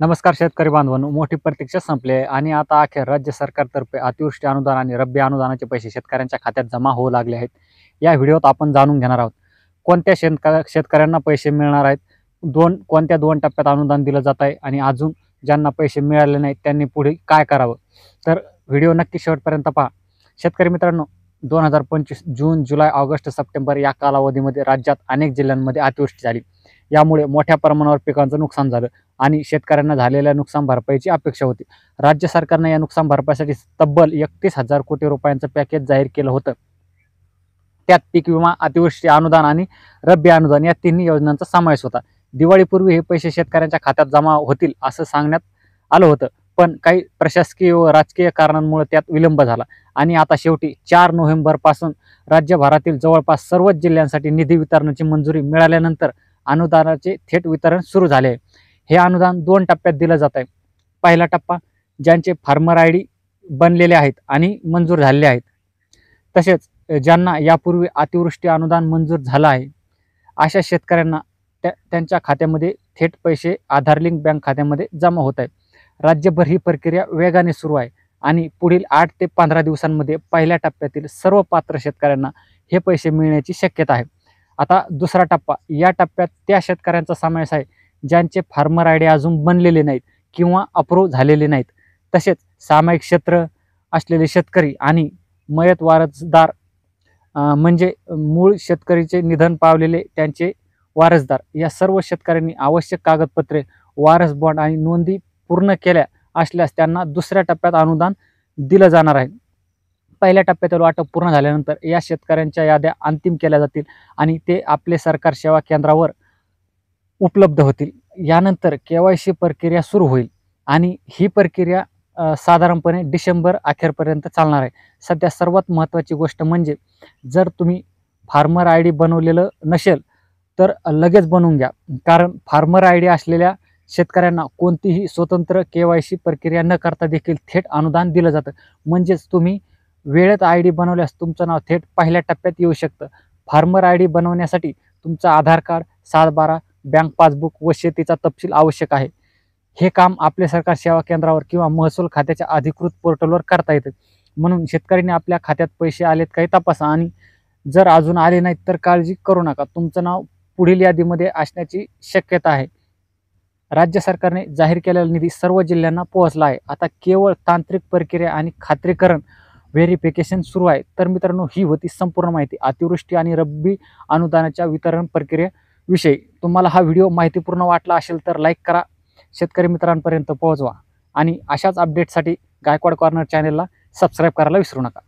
नमस्कार शेतकरी बांधवांनो, मोठी प्रतीक्षा संपली आहे आणि आता अखेर राज्य सरकारतर्फे अतिवृष्टी अनुदान आणि रब्बी अनुदानाचे पैसे शेतकऱ्यांच्या खात्यात जमा होऊ लागले आहेत. या व्हिडिओत आपण जाणून घेणार आहोत कोणत्या शेतकऱ्यांना पैसे मिळणार आहेत, कोणत्या दोन टप्प्यात अनुदान दिलं जात आहे आणि अजून ज्यांना पैसे मिळाले नाहीत त्यांनी पुढे काय करावं. तर व्हिडिओ नक्की शेवटपर्यंत पहा. शेतकरी मित्रांनो, 2025 जून, जुलै, ऑगस्ट, सप्टेंबर या कालावधीमध्ये राज्यात अनेक जिल्ह्यांमध्ये अतिवृष्टी झाली. यामुळे मोठ्या प्रमाणावर पिकांचं नुकसान झालं आणि शेतकऱ्यांना झालेल्या नुकसान भरपाईची अपेक्षा होती. राज्य सरकारने या नुकसान भरपाईसाठी तब्बल 31,000 कोटी रुपयांचं पॅकेज जाहीर केलं होतं. त्यात पीक विमा, अतिवृष्टी अनुदान आणि रब्बी अनुदान या तिन्ही योजनांचा समावेश होता. दिवाळीपूर्वी हे पैसे शेतकऱ्यांच्या खात्यात जमा होतील असं सांगण्यात आलं होतं, पण काही प्रशासकीय व राजकीय कारणांमुळे त्यात विलंब झाला आणि आता शेवटी 4 नोव्हेंबरपासून राज्यभरातील जवळपास सर्वच जिल्ह्यांसाठी निधी वितरणाची मंजुरी मिळाल्यानंतर अनुदानाचे थेट वितरण सुरू झाले आहे. हे अनुदान 2 टप्प्यात दिलं जात आहे. पहिला टप्पा ज्यांचे फार्मर आयडी बनलेले आहेत आणि मंजूर झालेले आहेत, तसेच ज्यांना यापूर्वी अतिवृष्टी अनुदान मंजूर झालं आहे अशा शेतकऱ्यांना त्यांच्या खात्यामध्ये थेट पैसे आधार लिंक बँक खात्यामध्ये जमा होत आहे. राज्यभर ही प्रक्रिया वेगाने सुरू आहे आणि पुढील 8 ते 15 दिवसांमध्ये पहिल्या टप्प्यातील सर्व पात्र शेतकऱ्यांना हे पैसे मिळण्याची शक्यता आहे. आता दुसरा टप्पा, या टप्प्यात त्या शेतकऱ्यांचा समावेश आहे ज्यांचे फार्मर आयडी अजून बनलेले नाहीत किंवा अप्रूव्ह झालेले नाहीत, तसेच सामायिक क्षेत्र असलेले शेतकरी आणि मयत वारसदार म्हणजे मूळ शेतकरीचे निधन पावलेले त्यांचे वारसदार या सर्व शेतकऱ्यांनी आवश्यक कागदपत्रे, वारस बॉन्ड आणि नोंदी पूर्ण केल्या असल्यास त्यांना दुसऱ्या टप्प्यात अनुदान दिलं जाणार आहे. पहिल्या टप्प्यातील वाटप पूर्ण झाल्यानंतर या शेतकऱ्यांच्या याद्या अंतिम केल्या जातील आणि ते आपले सरकार सेवा केंद्रावर उपलब्ध होतील. यानंतर KYC प्रक्रिया सुरू होईल आणि ही प्रक्रिया साधारणपणे डिसेंबर अखेरपर्यंत चालणार आहे. सध्या सर्वात महत्त्वाची गोष्ट म्हणजे जर तुम्ही फार्मर आयडी बनवलेलं नसेल तर लगेच बनवून घ्या, कारण फार्मर आयडी असलेल्या शेतकऱ्यांना कोणतीही स्वतंत्र KYC प्रक्रिया न करता देखील थेट अनुदान दिलं जातं. म्हणजेच तुम्ही वेळेत आयडी बनवल्यास तुमचं नाव थेट पहिल्या टप्प्यात येऊ शकतं. फार्मर आयडी बनवण्यासाठी तुमचं आधार कार्ड, 7/12, बँक पासबुक व शेतीचा तपशील आवश्यक आहे. हे काम आपले सरकार सेवा केंद्रावर किंवा महसूल खात्याच्या अधिकृत पोर्टलवर करता येतं. म्हणून शेतकऱ्यांनी आपल्या खात्यात पैसे आलेत काही तपासा आणि जर अजून आले नाहीत तर काळजी करू नका, तुमचं नाव पुढील यादीमध्ये असण्याची शक्यता आहे. राज्य सरकारने जाहीर केलेला निधी सर्व जिल्ह्यांना पोहोचला आहे. आता केवळ तांत्रिक प्रक्रिया आणि खात्रीकरण व्हेरिफिकेशन सुरू आहे. तर मित्रांनो, ही होती संपूर्ण माहिती अतिवृष्टी आणि रब्बी अनुदानाच्या वितरण प्रक्रियेविषयी. तुम्हाला हा व्हिडिओ माहितीपूर्ण वाटला असेल तर लाईक करा, शेतकरी मित्रांपर्यंत पोहोचवा आणि अशाच अपडेटसाठी गायकवाड कॉर्नर चॅनेलला सबस्क्राईब करायला विसरू नका.